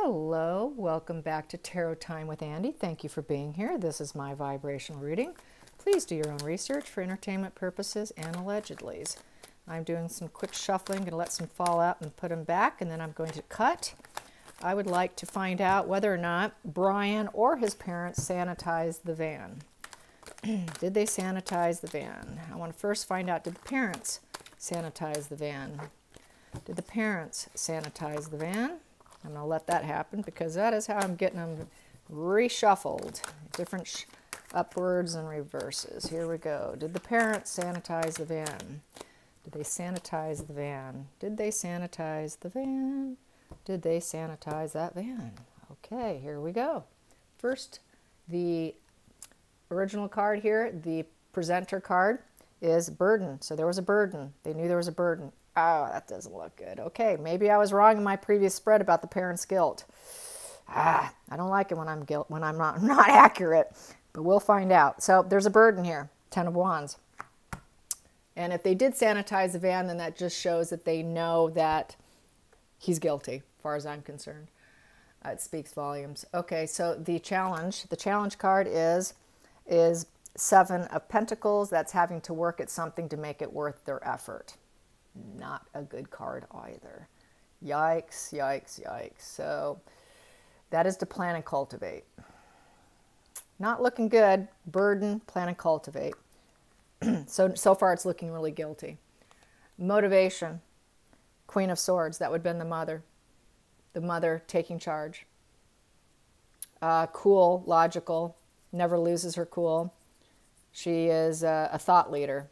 Hello, welcome back to Tarot Time with Andy. Thank you for being here. This is my vibrational reading. Please do your own research for entertainment purposes and allegedlys. I'm doing some quick shuffling, going to let some fall out and put them back, and then I'm going to cut. I would like to find out whether or not Brian or his parents sanitized the van. Did they sanitize the van? I want to first find out, did the parents sanitize the van? Did the parents sanitize the van? I'm going to let that happen because that is how I'm getting them reshuffled. Different upwards and reverses. Here we go. Did the parents sanitize the van? Did they sanitize the van? Did they sanitize the van? Did they sanitize that van? Okay, here we go. First, the original card here, the presenter card, is burden. So there was a burden. They knew there was a burden. Oh, that doesn't look good. Okay, maybe I was wrong in my previous spread about the parents' guilt. I don't like it when I'm not accurate, but we'll find out. So there's a burden here, 10 of Wands. And if they did sanitize the van, then that just shows that they know that he's guilty, as far as I'm concerned. It speaks volumes. Okay, so the challenge card is 7 of Pentacles. That's having to work at something to make it worth their effort. Not a good card either. Yikes, yikes, yikes. So that is to plan and cultivate. Not looking good. Burden, plan and cultivate. So far it's looking really guilty. Motivation, Queen of Swords. That would have been the mother. The mother taking charge. Cool, logical, never loses her cool. She is a thought leader.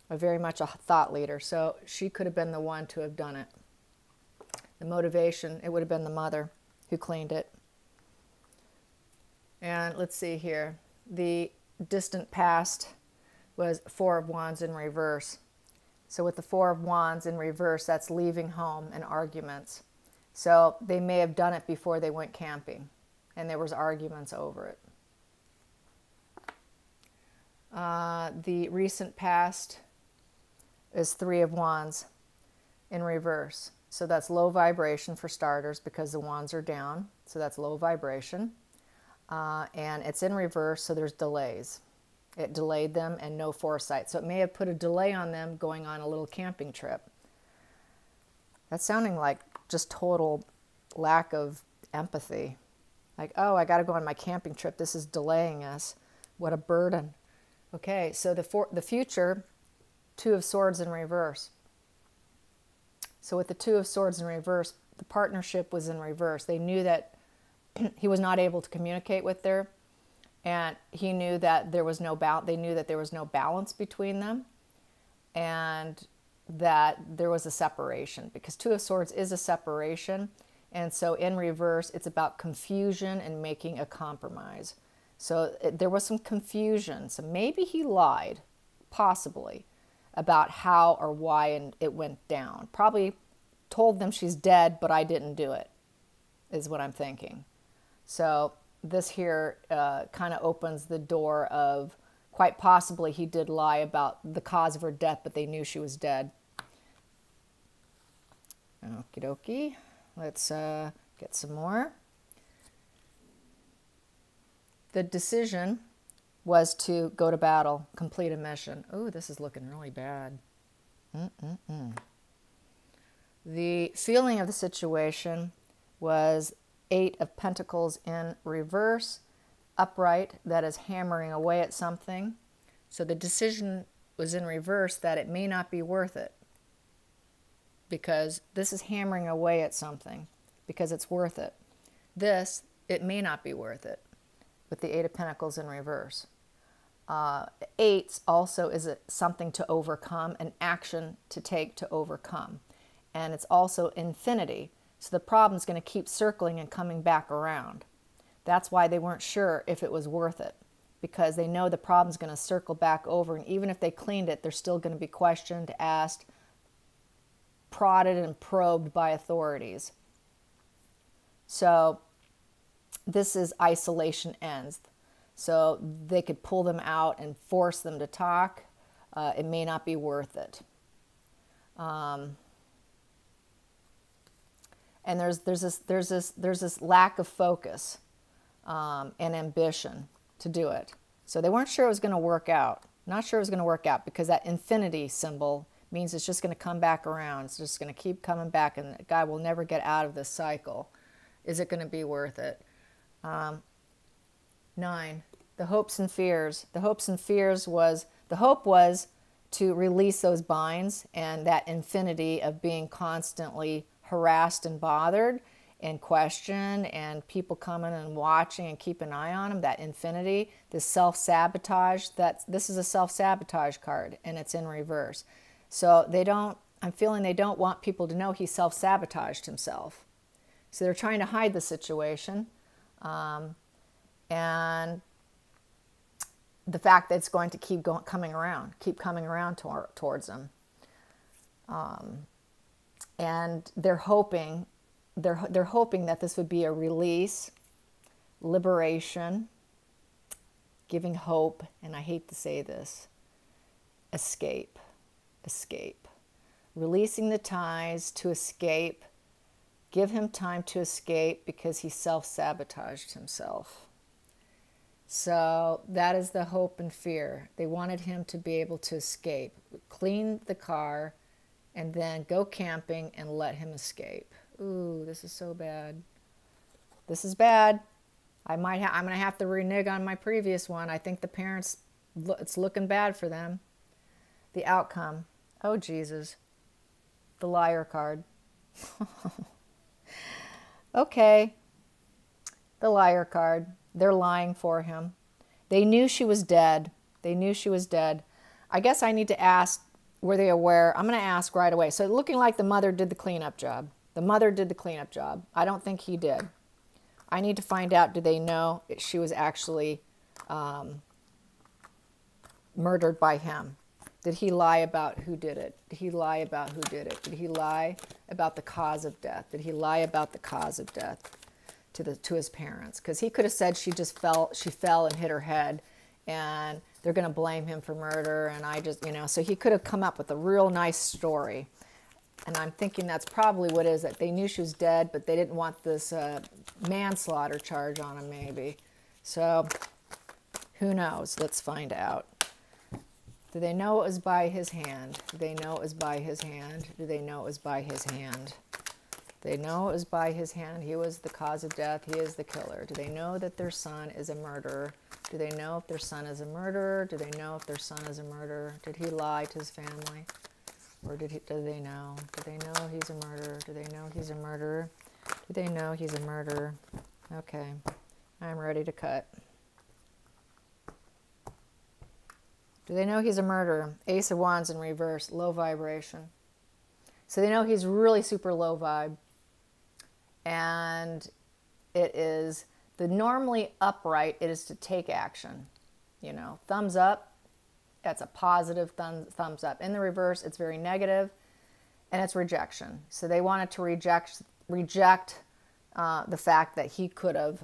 Very much a thought leader, so she could have been the one to have done it. The motivation, it would have been the mother who cleaned it. And let's see here. The distant past was 4 of Wands in reverse. So with the 4 of Wands in reverse, that's leaving home and arguments. So they may have done it before they went camping, and there was arguments over it. The recent past is 3 of Wands in reverse. So that's low vibration for starters because the Wands are down. So that's low vibration. And it's in reverse, so there's delays. It delayed them and no foresight. So it may have put a delay on them going on a little camping trip. That's sounding like just total lack of empathy. Like, oh, I got to go on my camping trip. This is delaying us. What a burden. Okay, so the future, 2 of Swords in reverse. So with the 2 of Swords in reverse, the partnership was in reverse. They knew that he was not able to communicate with her, and he knew that there was no they knew that there was no balance between them, and that there was a separation, because 2 of Swords is a separation, and so in reverse, it's about confusion and making a compromise. So there was some confusion. So maybe he lied, possibly, about how or why it went down. Probably told them she's dead, but I didn't do it, is what I'm thinking. So this here kind of opens the door of quite possibly he did lie about the cause of her death, but they knew she was dead. Okie dokie. Let's get some more. The decision was to go to battle, complete a mission. Oh, this is looking really bad. The feeling of the situation was 8 of Pentacles in reverse, upright, that is hammering away at something. So the decision was in reverse that it may not be worth it, because this is hammering away at something because it's worth it. This, it may not be worth it, with the 8 of Pentacles in reverse. 8 also is something to overcome, an action to take to overcome. And it's also infinity. So the problem's going to keep circling and coming back around. That's why they weren't sure if it was worth it, because they know the problem's going to circle back over. And even if they cleaned it, they're still going to be questioned, asked, prodded, and probed by authorities. So this is isolation ends. So they could pull them out and force them to talk. It may not be worth it. And there's this lack of focus and ambition to do it. So they weren't sure it was going to work out. Not sure it was going to work out because that infinity symbol means it's just going to come back around. It's just going to keep coming back, and the guy will never get out of this cycle. Is it going to be worth it? 9, the hopes and fears. The hopes and fears was, the hope was to release those binds and that infinity of being constantly harassed and bothered and questioned and people coming and watching and keep an eye on them, that infinity, this self-sabotage, this is a self-sabotage card and it's in reverse. So I'm feeling they don't want people to know he self-sabotaged himself. So they're trying to hide the situation. And the fact that it's going to keep coming around towards them. And they're hoping that this would be a release, liberation, giving hope, and I hate to say this, escape. Releasing the ties to escape. Give him time to escape because he self-sabotaged himself. So that is the hope and fear. They wanted him to be able to escape, clean the car, and then go camping and let him escape. Ooh, this is so bad. This is bad. I'm going to have to renege on my previous one. I think the parents, it's looking bad for them. The outcome. Oh, Jesus. The liar card. Okay. The liar card. They're lying for him. They knew she was dead. They knew she was dead. I guess I need to ask, were they aware? I'm going to ask right away. So looking like the mother did the cleanup job. The mother did the cleanup job. I don't think he did. I need to find out, did they know she was actually murdered by him? Did he lie about who did it? Did he lie about who did it? Did he lie about the cause of death? Did he lie about the cause of death to his parents? Because he could have said she fell and hit her head, and they're going to blame him for murder, and so he could have come up with a real nice story. And I'm thinking that's probably what it is, that they knew she was dead, but they didn't want this manslaughter charge on him, maybe. So, who knows? Let's find out. Do they know it was by his hand? Do they know it was by his hand? Do they know it was by his hand? They know it was by his hand. He was the cause of death. He is the killer. Do they know that their son is a murderer? Do they know if their son is a murderer? Do they know if their son is a murderer? Did he lie to his family? Or do they know? Do they know he's a murderer? Do they know he's a murderer? Do they know he's a murderer? Okay, I'm ready to cut. Do they know he's a murderer? Ace of Wands in reverse, low vibration. So they know he's really super low vibe. And it is, the normally upright, it is to take action. You know, thumbs up, that's a positive thumbs up. In the reverse, it's very negative, and it's rejection. So they wanted to reject the fact that he could have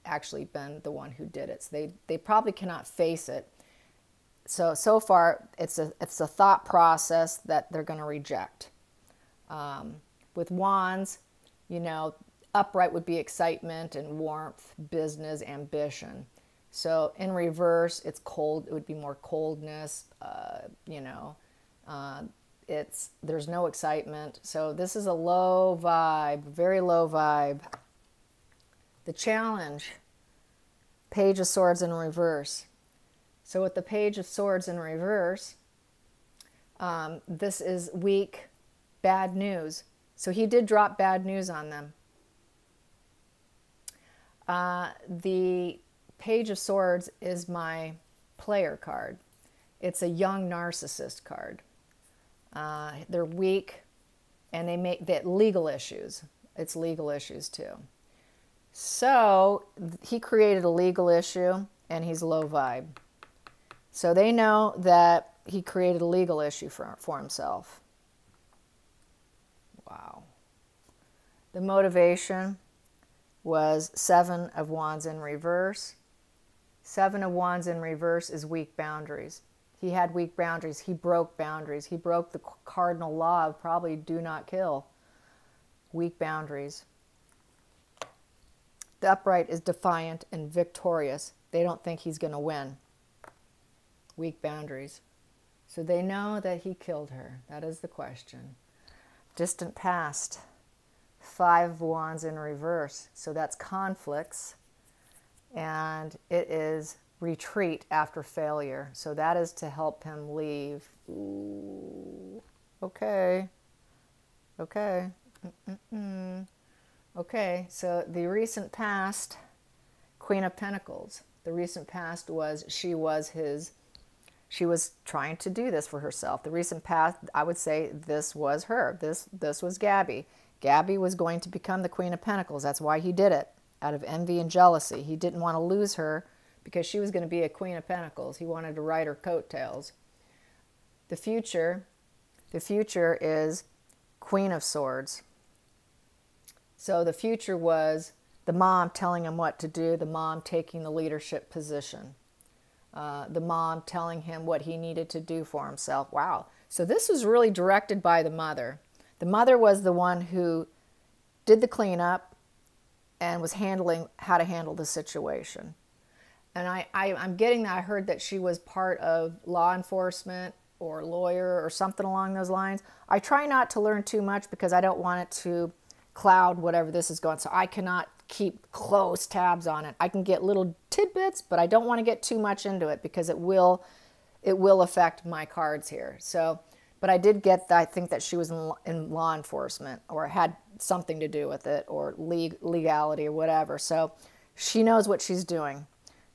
actually been the one who did it. So they probably cannot face it. So far, it's a thought process that they're going to reject. With Wands, you know, upright would be excitement and warmth, business, ambition. So in reverse, it's cold. It would be more coldness. There's no excitement. So this is a low vibe, very low vibe. The challenge, Page of Swords in reverse. So with the Page of Swords in reverse, this is weak, bad news. So he did drop bad news on them. The Page of Swords is my player card. It's a young narcissist card. They're weak, and they make that legal issues. It's legal issues too. So he created a legal issue, and he's low vibe. So they know that he created a legal issue for himself. Wow. The motivation was 7 of Wands in reverse. 7 of Wands in reverse is weak boundaries. He had weak boundaries. He broke boundaries. He broke the cardinal law of probably do not kill. weak boundaries. The upright is defiant and victorious. They don't think he's going to win. Weak boundaries. So they know that he killed her. That is the question. Distant past. 5 of Wands in reverse. So that's conflicts. And it is retreat after failure. So that is to help him leave. Ooh. Okay. Okay. Okay, so the recent past, Queen of Pentacles. The recent past was she was trying to do this for herself. The recent past, I would say this was her. This was Gabby. Gabby was going to become the Queen of Pentacles. That's why he did it, out of envy and jealousy. He didn't want to lose her because she was going to be a Queen of Pentacles. He wanted to ride her coattails. The future is Queen of Swords. So the future was the mom telling him what to do, the mom taking the leadership position, the mom telling him what he needed to do for himself. Wow. So this was really directed by the mother. The mother was the one who did the cleanup and was handling how to handle the situation. And I'm getting that. I heard that she was part of law enforcement or lawyer or something along those lines. I try not to learn too much because I don't want it to cloud whatever this is going. So I cannot keep close tabs on it. I can get little tidbits, but I don't want to get too much into it because it will affect my cards here. So, but I did get that. I think that she was in law enforcement or had something to do with it or legality or whatever. So she knows what she's doing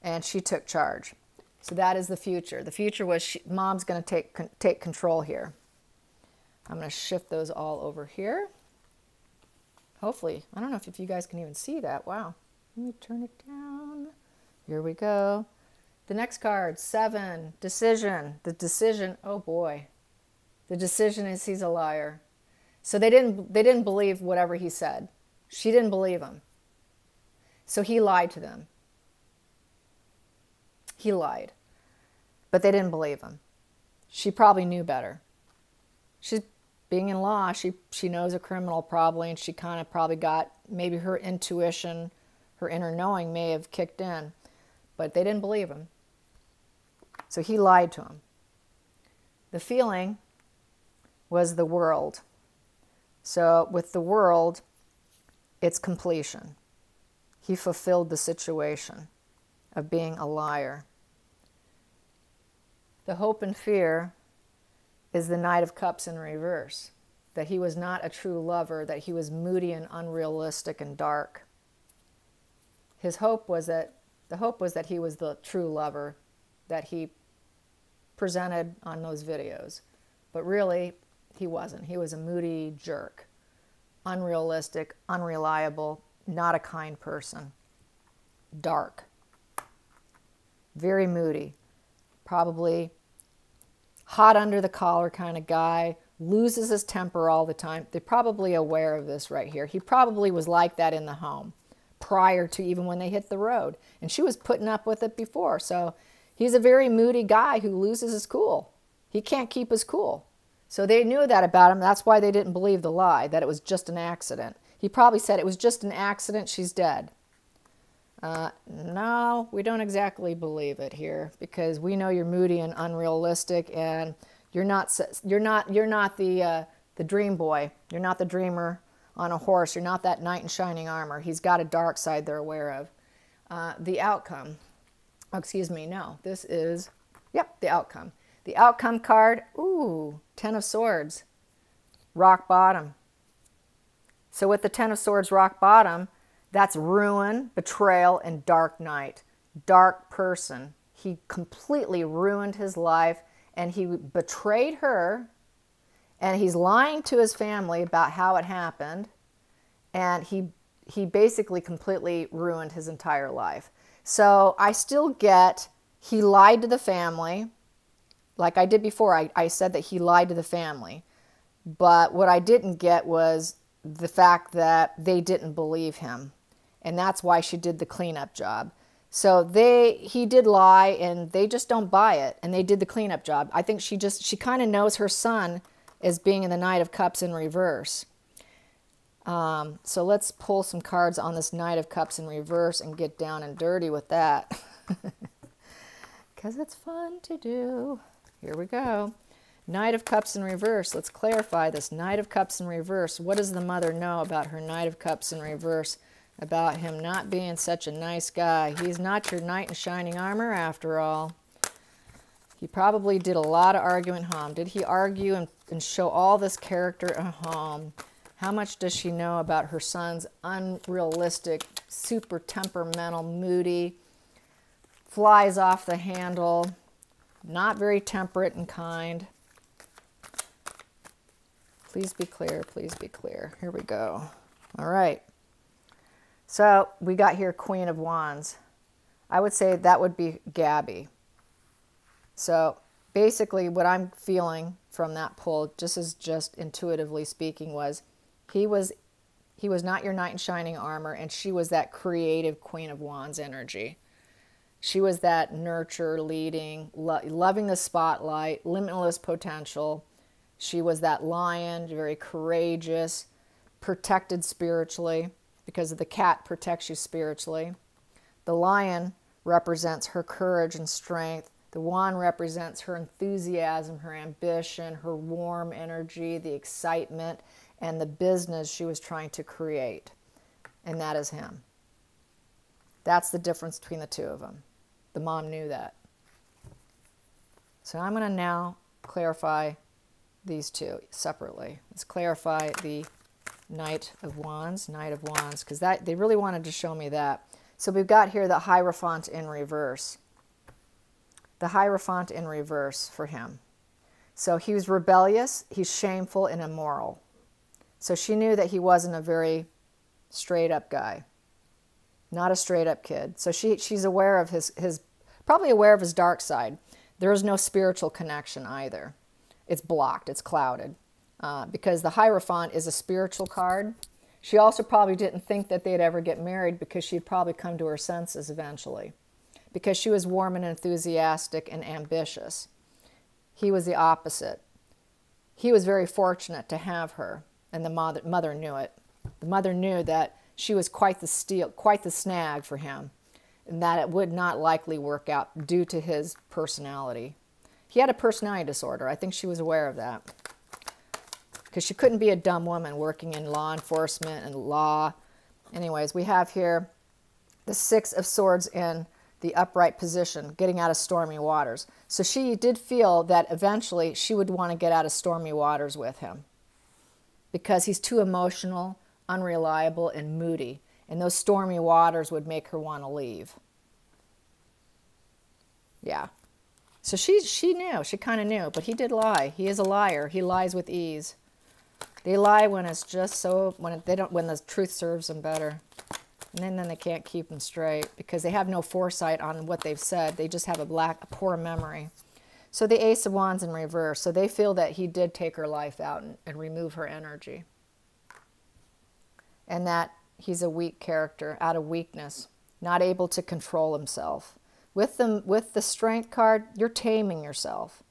and she took charge. So that is the future. The future was mom's going to take control here. I'm going to shift those all over here. Hopefully, I don't know if you guys can even see that. Wow. Let me turn it down. Here we go. The next card, 7, decision. The decision, oh boy. The decision is he's a liar. So they didn't believe whatever he said. She didn't believe him. So he lied to them. He lied. But they didn't believe him. She probably knew better. She's being in law, she knows a criminal probably, and she kind of probably got, maybe her intuition, her inner knowing may have kicked in, but they didn't believe him. So he lied to him. The feeling was the world. So with the world, it's completion. He fulfilled the situation of being a liar. The hope and fear is the Knight of Cups in reverse, that he was not a true lover, that he was moody and unrealistic and dark. The hope was that he was the true lover that he presented on those videos. But really, he wasn't. He was a moody jerk, unrealistic, unreliable, not a kind person, dark, very moody, probably hot under the collar kind of guy, loses his temper all the time. They're probably aware of this right here. He probably was like that in the home prior to even when they hit the road. And she was putting up with it before. So he's a very moody guy who loses his cool. He can't keep his cool. So they knew that about him. That's why they didn't believe the lie, that it was just an accident. He probably said it was just an accident, she's dead. No, we don't exactly believe it here because we know you're moody and unrealistic, and you're not the dream boy. You're not the dreamer on a horse. You're not that knight in shining armor. He's got a dark side they're aware of. The outcome. Oh, excuse me. No, this is, yep, the outcome. The outcome card. Ooh, 10 of Swords. Rock bottom. So with the 10 of Swords, rock bottom, that's ruin, betrayal, and dark night. Dark person. He completely ruined his life, and he betrayed her, and he's lying to his family about how it happened, and he basically completely ruined his entire life. So I still get he lied to the family. Like I did before, I said that he lied to the family. But what I didn't get was the fact that they didn't believe him. And that's why she did the cleanup job. So he did lie, and they just don't buy it. And they did the cleanup job. I think she kind of knows her son as being in the Knight of Cups in reverse. So let's pull some cards on this Knight of Cups in reverse and get down and dirty with that. Because it's fun to do. Here we go. Knight of Cups in reverse. Let's clarify this. Knight of Cups in reverse. What does the mother know about her Knight of Cups in reverse? About him not being such a nice guy. He's not your knight in shining armor after all. He probably did a lot of arguing at home. Did he argue and show all this character at home? How much does she know about her son's unrealistic, super temperamental, moody, flies off the handle, not very temperate and kind? Please be clear, please be clear. Here we go. All right. So we got here Queen of Wands. I would say that would be Gabby. So basically what I'm feeling from that pull, just intuitively speaking, was he was not your knight in shining armor, and she was that creative Queen of Wands energy. She was that nurture, leading, loving the spotlight, limitless potential. She was that lion, very courageous, protected spiritually, because the cat protects you spiritually. The lion represents her courage and strength. The wand represents her enthusiasm, her ambition, her warm energy, the excitement, and the business she was trying to create. And that is him. That's the difference between the two of them. The mom knew that. So I'm going to now clarify these two separately. Let's clarify the Knight of Wands, because they really wanted to show me that. So we've got here the Hierophant in reverse. The Hierophant in reverse for him. So he was rebellious, he's shameful and immoral. So she knew that he wasn't a very straight up guy. Not a straight up kid. So she's aware of his probably aware of his dark side. There is no spiritual connection either. It's blocked, it's clouded. Because the Hierophant is a spiritual card. She also probably didn't think that they'd ever get married, because she'd probably come to her senses eventually. Because she was warm and enthusiastic and ambitious. He was the opposite. He was very fortunate to have her, and the mother knew it. The mother knew that she was quite the snag for him, and that it would not likely work out due to his personality. He had a personality disorder. I think she was aware of that. Because she couldn't be a dumb woman working in law enforcement and law. Anyways, we have here the Six of Swords in the upright position, getting out of stormy waters. So she did feel that eventually she would want to get out of stormy waters with him, because he's too emotional, unreliable, and moody. And those stormy waters would make her want to leave. Yeah. So she knew. She kind of knew. But he did lie. He is a liar. He lies with ease. They lie when it's just so, when the truth serves them better. And then they can't keep them straight, because they have no foresight on what they've said. They just have a poor memory. So the Ace of Wands in reverse. So they feel that he did take her life out and remove her energy. And that he's a weak character, out of weakness, not able to control himself. With the Strength card, you're taming yourself.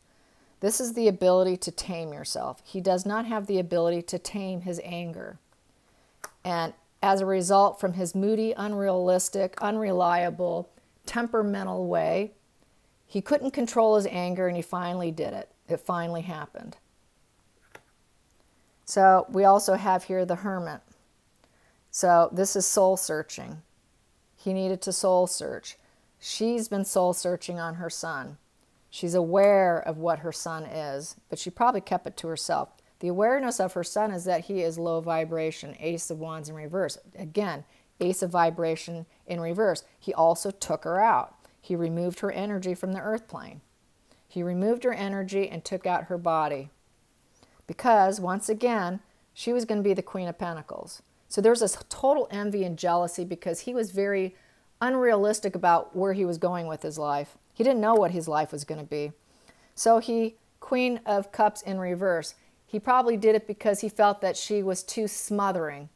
This is the ability to tame yourself. He does not have the ability to tame his anger. And as a result, from his moody, unrealistic, unreliable, temperamental way, he couldn't control his anger, and he finally did it. It finally happened. So we also have here the Hermit. So this is soul searching. He needed to soul search. She's been soul searching on her son. She's aware of what her son is, but she probably kept it to herself. The awareness of her son is that he is low vibration, Ace of Wands in reverse. Again, Ace of vibration in reverse. He also took her out. He removed her energy from the earth plane. He removed her energy and took out her body. Because, once again, she was going to be the Queen of Pentacles. So there's this total envy and jealousy, because he was very unrealistic about where he was going with his life. He didn't know what his life was going to be. So Queen of Cups in reverse. He probably did it because he felt that she was too smothering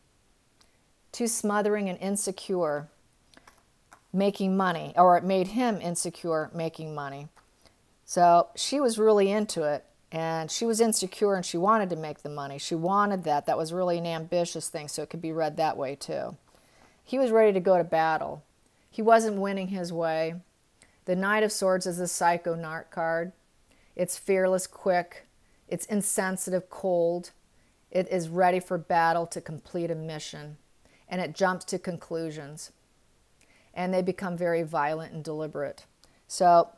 and insecure, making money, or it made him insecure making money. So she was really into it, And she was insecure and she wanted to make the money. She wanted that. That was really an ambitious thing, so it could be read that way too. He was ready to go to battle. He wasn't winning his way. The Knight of Swords is a psycho narc card. It's fearless, quick. It's insensitive, cold. It is ready for battle to complete a mission. And it jumps to conclusions. And they become very violent and deliberate. So,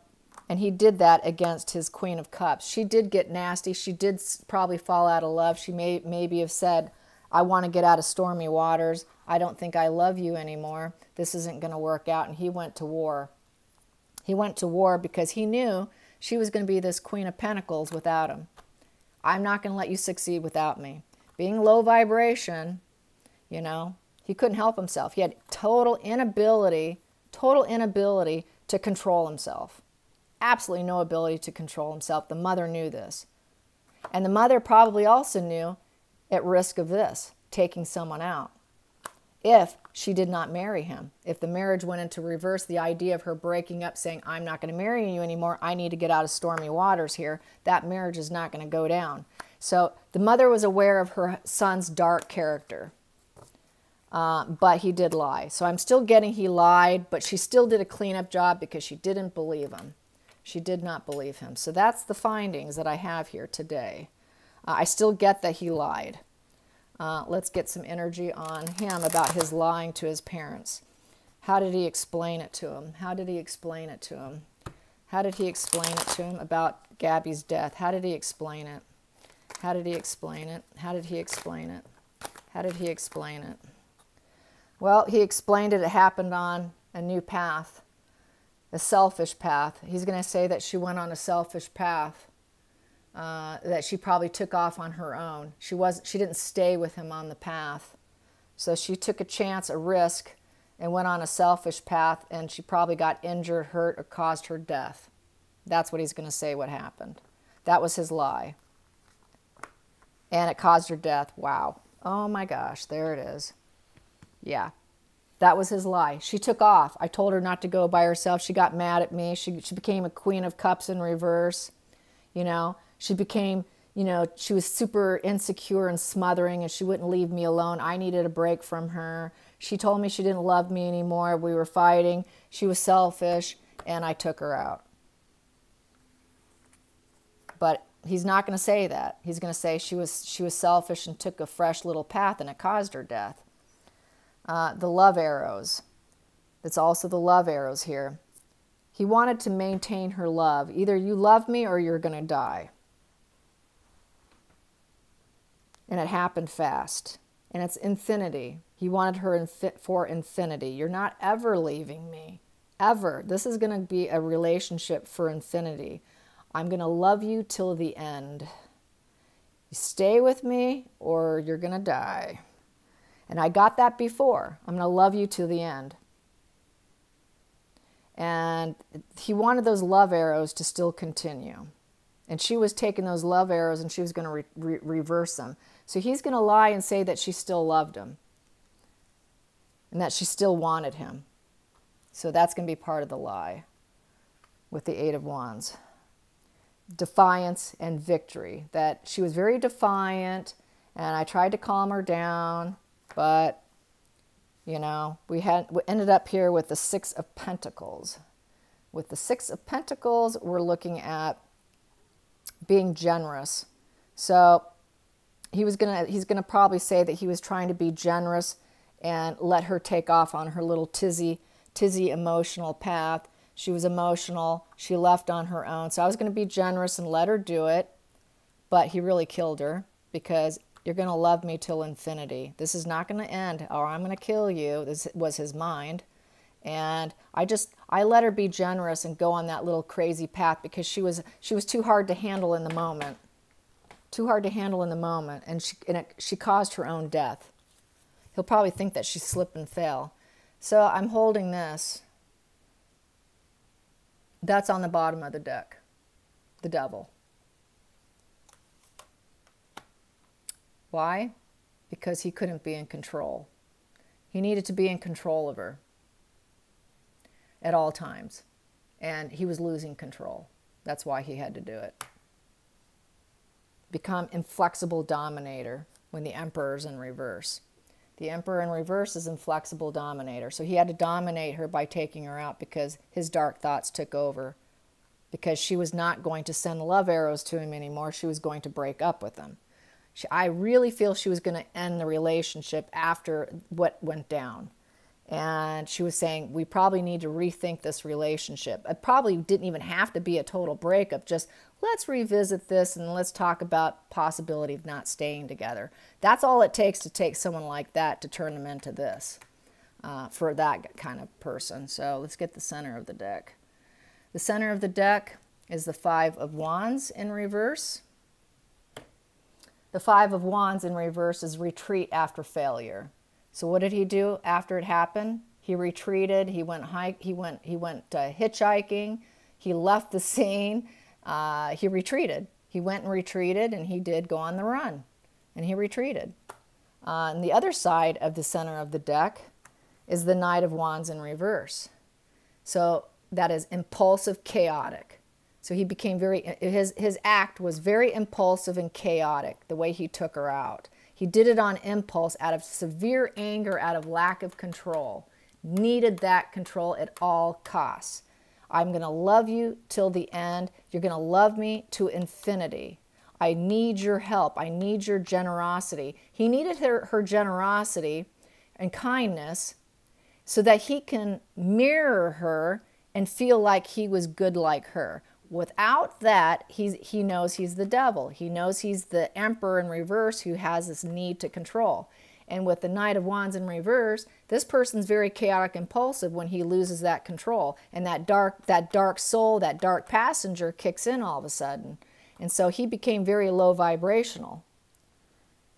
and he did that against his Queen of Cups. She did get nasty. She did probably fall out of love. She maybe have said, I want to get out of stormy waters. I don't think I love you anymore. This isn't going to work out. And he went to war. He went to war because he knew she was going to be this Queen of Pentacles without him. I'm not going to let you succeed without me. Being low vibration, you know, he couldn't help himself. He had total inability to control himself. Absolutely no ability to control himself. The mother knew this. And the mother probably also knew, at risk of this, taking someone out. If she did not marry him, if the marriage went into reverse, the idea of her breaking up, saying, I'm not going to marry you anymore, I need to get out of stormy waters here, that marriage is not going to go down. So the mother was aware of her son's dark character, but he did lie. So I'm still getting he lied, but she still did a cleanup job because she didn't believe him. She did not believe him. So that's the findings that I have here today. I still get that he lied. Let's get some energy on him about his lying to his parents. How did he explain it to him? How did he explain it to him? How did he explain it to him about Gabby's death? How did he explain it? How did he explain it? How did he explain it? How did he explain it? Well, he explained it. It happened on a new path, a selfish path. He's going to say that she went on a selfish path. That she probably took off on her own. She didn't stay with him on the path. So she took a chance, a risk, and went on a selfish path, and she probably got injured, hurt, or caused her death. That's what he's going to say what happened. That was his lie. And it caused her death. Wow. Oh my gosh, there it is. Yeah. That was his lie. She took off. I told her not to go by herself. She got mad at me. She became a Queen of Cups in reverse. You know, she became, you know, she was super insecure and smothering, and she wouldn't leave me alone. I needed a break from her. She told me she didn't love me anymore. We were fighting. She was selfish, and I took her out. But he's not going to say that. He's going to say she was selfish and took a fresh little path, and it caused her death. The love arrows. It's also the love arrows here. He wanted to maintain her love. Either you love me or you're going to die. And it happened fast. And it's infinity. He wanted her for infinity. You're not ever leaving me. Ever. This is going to be a relationship for infinity. I'm going to love you till the end. You stay with me or you're going to die. And I got that before. I'm going to love you till the end. And he wanted those love arrows to still continue. And she was taking those love arrows and she was going to reverse them. So he's going to lie and say that she still loved him. And that she still wanted him. So that's going to be part of the lie with the Eight of Wands. Defiance and victory. That she was very defiant and I tried to calm her down, but you know, we ended up here with the Six of Pentacles. With the Six of Pentacles, we're looking at being generous. So he's gonna probably say that he was trying to be generous and let her take off on her little tizzy emotional path. She was emotional. She left on her own. So I was going to be generous and let her do it, but he really killed her because you're going to love me till infinity. This is not going to end, or I'm going to kill you. This was his mind. And I let her be generous and go on that little crazy path because she was too hard to handle in the moment. Too hard to handle in the moment. And she caused her own death. He'll probably think that she slipped and fell. So I'm holding this. That's on the bottom of the deck. The Devil. Why? Because he couldn't be in control. He needed to be in control of her at all times. And he was losing control. That's why he had to do it. become inflexible dominator when the Emperor's in reverse. The Emperor in reverse is inflexible dominator. So he had to dominate her by taking her out because his dark thoughts took over. Because she was not going to send love arrows to him anymore. She was going to break up with him. I really feel she was going to end the relationship after what went down. And she was saying, we probably need to rethink this relationship. It probably didn't even have to be a total breakup. Just let's revisit this and let's talk about possibility of not staying together. That's all it takes to take someone like that to turn them into this, for that kind of person. So let's get the center of the deck. The center of the deck is the Five of Wands in reverse. The Five of Wands in reverse is retreat after failure. So what did he do after it happened? He retreated. He went hitchhiking. He left the scene. He retreated. He went and retreated, and he did go on the run, and he retreated. And the other side of the center of the deck is the Knight of Wands in reverse. So that is impulsive, chaotic. So he became his act was very impulsive and chaotic, the way he took her out. He did it on impulse, out of severe anger, out of lack of control. Needed that control at all costs. I'm going to love you till the end. You're going to love me to infinity. I need your help. I need your generosity. He needed her generosity and kindness so that he can mirror her and feel like he was good like her. Without that, he knows he's the devil. He knows he's the Emperor in reverse who has this need to control. And with the Knight of Wands in reverse, this person's very chaotic, impulsive when he loses that control. And that dark soul, that dark passenger kicks in all of a sudden. And so he became very low vibrational.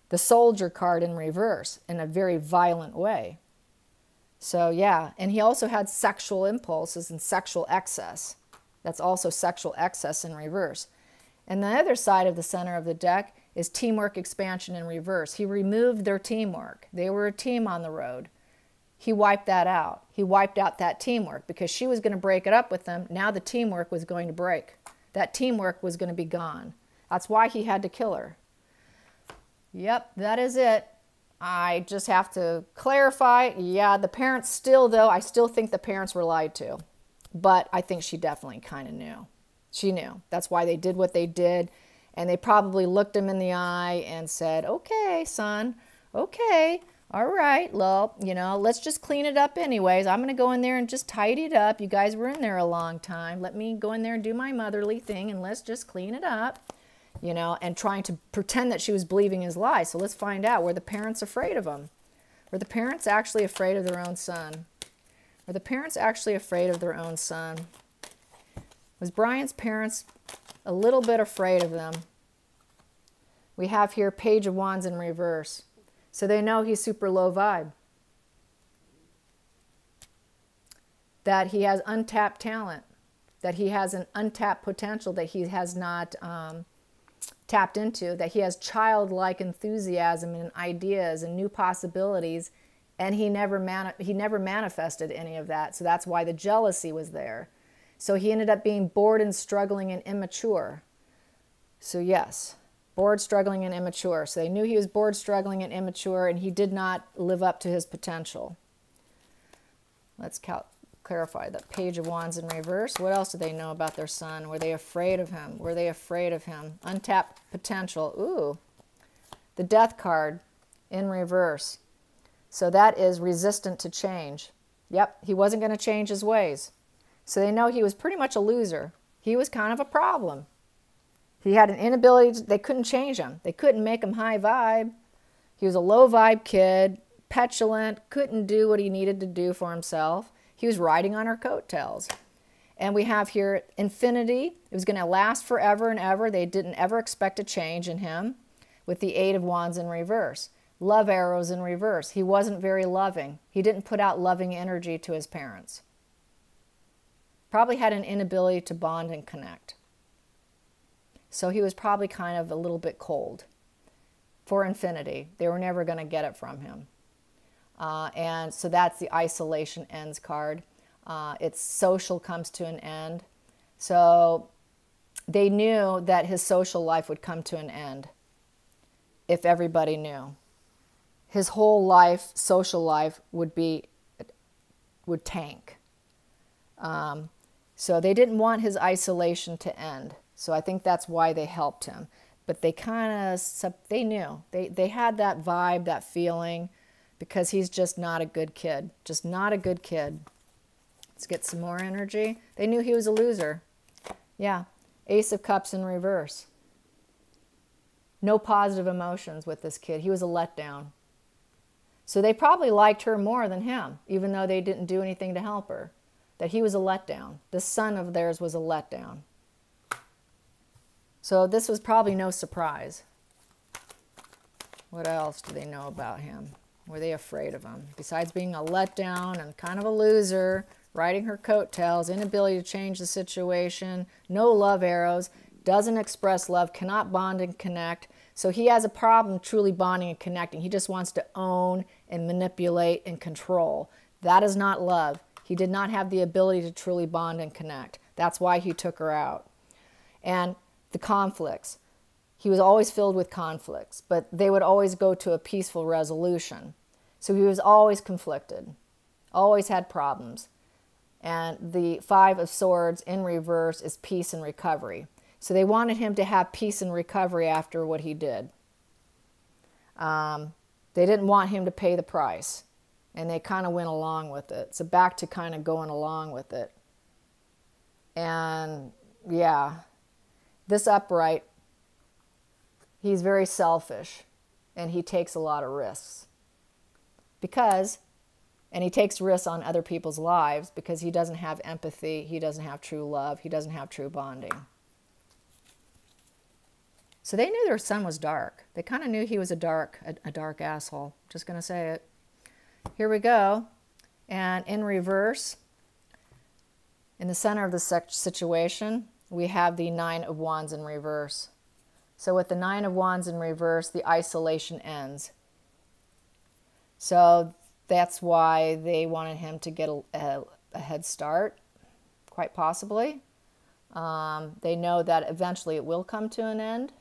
The Soldier card in reverse in a very violent way. So yeah, and he also had sexual impulses and sexual excess. That's also sexual excess in reverse. And the other side of the center of the deck is teamwork expansion in reverse. He removed their teamwork. They were a team on the road. He wiped that out. He wiped out that teamwork because she was going to break it up with them. Now the teamwork was going to break. That teamwork was going to be gone. That's why he had to kill her. Yep, that is it. I just have to clarify. Yeah, the parents still, though, I still think the parents were lied to. But I think she definitely kind of knew. She knew. That's why they did what they did. And they probably looked him in the eye and said, okay, son, okay, all right, well, you know, let's just clean it up anyways. I'm going to go in there and just tidy it up. You guys were in there a long time. Let me go in there and do my motherly thing, and let's just clean it up, you know, and trying to pretend that she was believing his lies. So let's find out, were the parents afraid of him? Were the parents actually afraid of their own son? Were the parents actually afraid of their own son? Was Brian's parents a little bit afraid of them? We have here Page of Wands in reverse. So they know he's super low vibe. That he has untapped talent. That he has an untapped potential that he has not tapped into. That he has childlike enthusiasm and ideas and new possibilities. And he never manifested any of that. So that's why the jealousy was there. So he ended up being bored and struggling and immature. So yes, bored, struggling, and immature. So they knew he was bored, struggling, and immature, and he did not live up to his potential. Let's clarify that. Page of Wands in reverse. What else did they know about their son? Were they afraid of him? Were they afraid of him? Untapped potential. Ooh. The Death card in reverse. So that is resistant to change. Yep, he wasn't going to change his ways. So they know he was pretty much a loser. He was kind of a problem. He had an inability, they couldn't change him. They couldn't make him high vibe. He was a low vibe kid, petulant, couldn't do what he needed to do for himself. He was riding on her coattails. And we have here infinity. It was going to last forever and ever. They didn't ever expect a change in him, with the Eight of Wands in reverse. Love arrows in reverse. He wasn't very loving. He didn't put out loving energy to his parents. Probably had an inability to bond and connect. So he was probably kind of a little bit cold for infinity. They were never going to get it from him. And so that's the isolation ends card. Its social comes to an end. So they knew that his social life would come to an end if everybody knew. His whole life, social life, would tank. So they didn't want his isolation to end. So I think that's why they helped him. But they kind of, they knew. They had that vibe, that feeling, because he's just not a good kid. Just not a good kid. Let's get some more energy. They knew he was a loser. Yeah. Ace of Cups in reverse. No positive emotions with this kid. He was a letdown. So they probably liked her more than him, even though they didn't do anything to help her. That he was a letdown. This son of theirs was a letdown. So this was probably no surprise. What else do they know about him? Were they afraid of him? Besides being a letdown and kind of a loser, riding her coattails, inability to change the situation, no love arrows, doesn't express love, cannot bond and connect. So he has a problem truly bonding and connecting. He just wants to own and manipulate and control. That is not love. He did not have the ability to truly bond and connect. That's why he took her out. And the conflicts. He was always filled with conflicts, but they would always go to a peaceful resolution. So he was always conflicted, always had problems. And the Five of Swords in reverse is peace and recovery. So they wanted him to have peace and recovery after what he did. They didn't want him to pay the price. And they kind of went along with it. So back to kind of going along with it. And yeah, this upright, he's very selfish. And he takes a lot of risks. And he takes risks on other people's lives because he doesn't have empathy. He doesn't have true love. He doesn't have true bonding. So they knew their son was dark. They kind of knew he was a dark asshole. Just going to say it. Here we go. And in reverse, in the center of the situation, we have the Nine of Wands in reverse. So with the Nine of Wands in reverse, the isolation ends. So that's why they wanted him to get a head start, quite possibly. They know that eventually it will come to an end.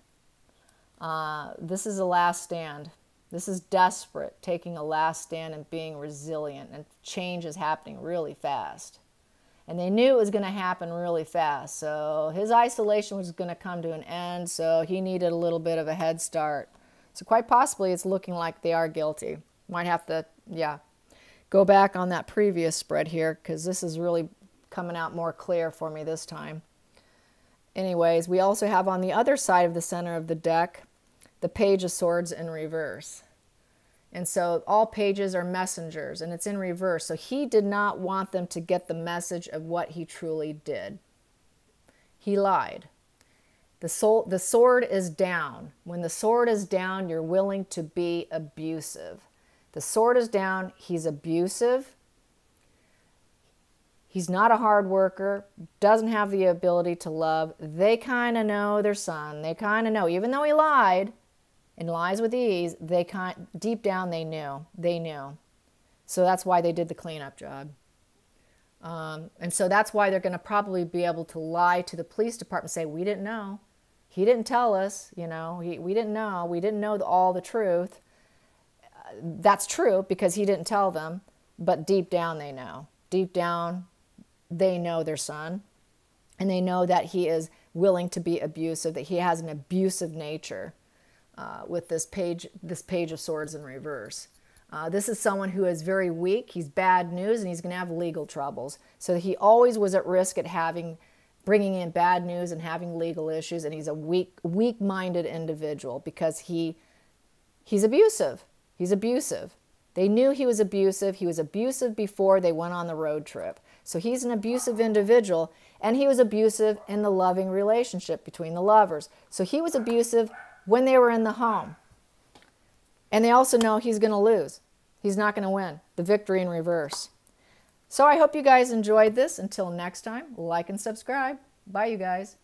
This is a last stand. This is desperate, taking a last stand and being resilient, and change is happening really fast. And they knew it was going to happen really fast, so his isolation was going to come to an end, so he needed a little bit of a head start. So quite possibly it's looking like they are guilty. Might have to, yeah, go back on that previous spread here, because this is really coming out more clear for me this time. Anyways, we also have on the other side of the center of the deck, the Page of Swords in reverse. And so all pages are messengers, and it's in reverse. So he did not want them to get the message of what he truly did. He lied. The sword is down. When the sword is down, you're willing to be abusive. The sword is down. He's abusive. He's not a hard worker, doesn't have the ability to love. They kind of know their son. They kind of know, even though he lied, and lies with ease, deep down they knew. They knew. So that's why they did the cleanup job. And so that's why they're going to probably be able to lie to the police department and say, we didn't know. He didn't tell us, you know, we didn't know. We didn't know all the truth. That's true because he didn't tell them, but deep down they know. Deep down they know their son, and they know that he is willing to be abusive, that he has an abusive nature. With this page of Swords in reverse. This is someone who is very weak. He's bad news, and he's going to have legal troubles. So he always was at risk at bringing in bad news and having legal issues, and he's a weak-minded individual because he's abusive. He's abusive. They knew he was abusive. He was abusive before they went on the road trip. So he's an abusive individual, and he was abusive in the loving relationship between the lovers. So he was abusive when they were in the home. And they also know he's going to lose. He's not going to win. The victory in reverse. So I hope you guys enjoyed this. Until next time, like and subscribe. Bye, you guys.